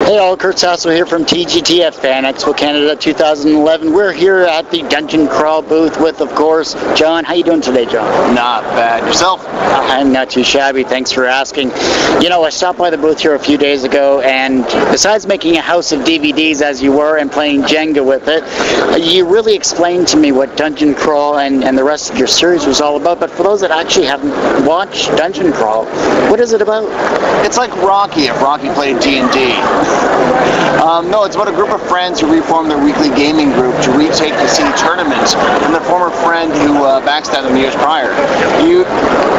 Hey all, Kurt Sasso here from TGTF Fan Expo Canada 2011. We're here at the Dungeon Crawl booth with, of course, John. How you doing today, John? Not bad. Yourself? I'm not too shabby, thanks for asking. You know, I stopped by the booth here a few days ago, and besides making a house of DVDs as you were and playing Jenga with it, you really explained to me what Dungeon Crawl and the rest of your series was all about. But for those that actually haven't watched Dungeon Crawl, what is it about? It's like Rocky if Rocky played D&D. No, it's about a group of friends who reformed their weekly gaming group to retake the city tournament from their former friend who backstabbed them years prior.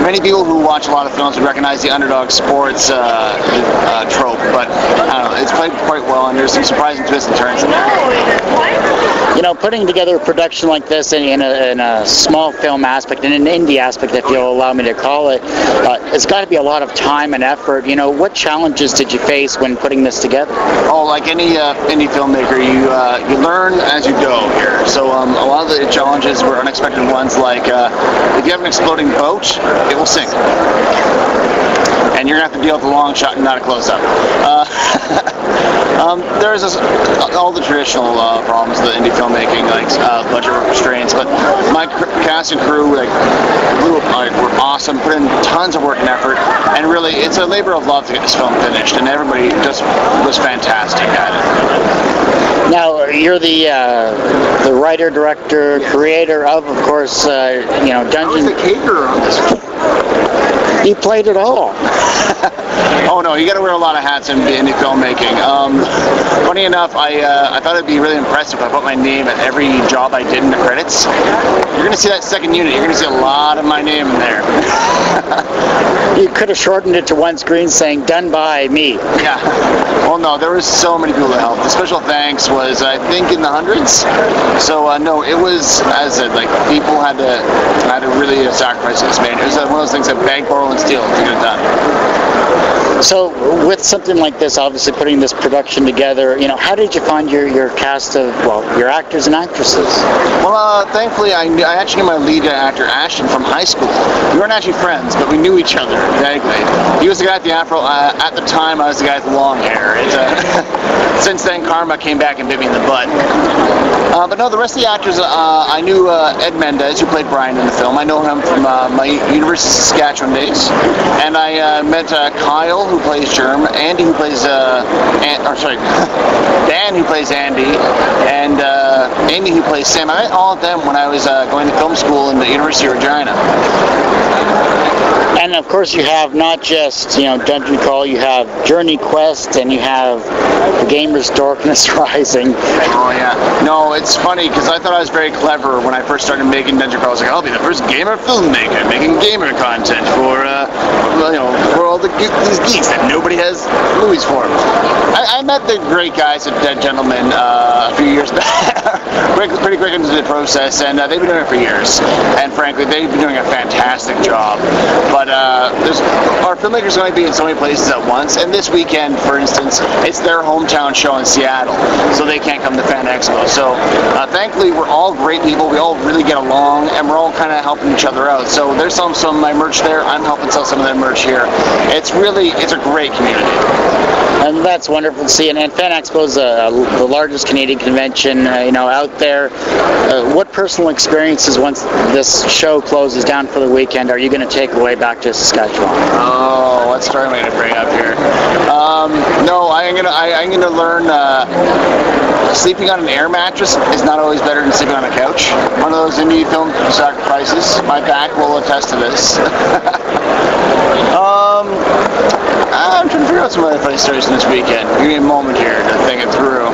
Many people who watch a lot of films would recognize the underdog sports trope, but I don't know, it's played quite well, and there's some surprising twists and turns in there. You know, putting together a production like this in a small film aspect, in an indie aspect, if you'll allow me to call it, it's got to be a lot of time and effort. You know, what challenges did you face when putting this together? Oh, like any indie filmmaker, you learn as you go here. So a lot of the challenges were unexpected ones, like if you have an exploding boat, it will sink. And you're going to have to deal with a long shot and not a close-up. There's all the traditional problems with indie filmmaking, like budget restraints, but my cast and crew were awesome, put in tons of work and effort, and really it's a labor of love to get this film finished, and everybody just was fantastic at it. Now, you're the writer, director, creator of course, you know, Dungeon... I was the caterer on this. You played it all. Oh no, you got to wear a lot of hats in indie filmmaking. Funny enough, I thought it'd be really impressive if I put my name at every job I did in the credits. You're going to see that second unit. You're going to see a lot of my name in there. You could have shortened it to one screen saying, "Done by me." Yeah. Well, no, there was so many people that helped. The special thanks was, I think, in the hundreds. So no, it was, as I said, like people had to really sacrifice this man. It was one of those things that beg, borrow, and steal to get it done. So with something like this, obviously putting this production together, you know, how did you find your cast of, well, your actors and actresses? Well, thankfully, I actually knew my lead actor, Ashton, from high school. We weren't actually friends, but we knew each other vaguely. He was the guy with the afro. At the time, I was the guy with the long hair. Since then, karma came back and bit me in the butt. But no, the rest of the actors, I knew Ed Mendez, who played Brian in the film. I know him from my University of Saskatchewan days. And I met Kyle, who plays Germ, Andy, who plays, Dan, who plays Andy, and Amy, who plays Sam. I met all of them when I was going to film school in the University of Regina. And of course you have not just, you know, Dungeon Crawl, you have Journey Quest, and you have The Gamer's Darkness Rising. Oh yeah. No, it's funny because I thought I was very clever when I first started making Dungeon Crawl. I was like, I'll be the first gamer filmmaker making gamer content for, you know, for all these geeks that nobody has movies for. I met the great guys at Dead Gentlemen a few years back, pretty quick into the process, and they've been doing it for years. And frankly, they've been doing a fantastic job. But our filmmakers are going to be in so many places at once, and this weekend, for instance, it's their hometown show in Seattle, so they can't come to Fan Expo. So thankfully, we're all great people. We all really get along, and we're all kind of helping each other out. So there's some of my merch there. I'm helping sell some of their merch here. It's a great community. And that's wonderful to see. And Fan Expo is the largest Canadian convention, you know, out there. What personal experiences, once this show closes down for the weekend, are you going to take away back to Saskatchewan? Oh, what story am I going to bring up here? No, I'm gonna learn. Sleeping on an air mattress is not always better than sleeping on a couch. One of those indie film sacrifices. My back will attest to this. I'm trying to figure out some other funny stories from this weekend. Give me a moment here to think it through.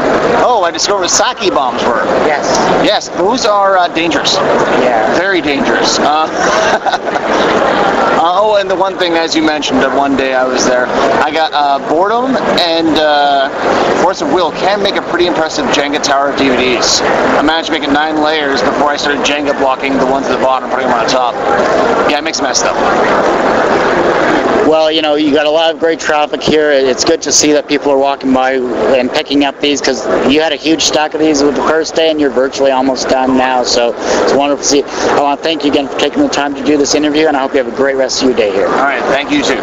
Oh, I discovered what sake bombs were. Yes. Yes, those are dangerous. Yeah. Very dangerous. Oh, and the one thing, as you mentioned, one day I was there, I got boredom and force of will can make a pretty impressive Jenga tower of DVDs. I managed to make it 9 layers before I started Jenga blocking the ones at the bottom, putting them on the top. Yeah, it makes a mess up. Well, you know, you got a lot of great traffic here. It's good to see that people are walking by and picking up these, because you had a huge stack of these with the first day and you're virtually almost done now, so it's wonderful to see. I want to thank you again for taking the time to do this interview, and I hope you have a great rest of your day here. All right, thank you too.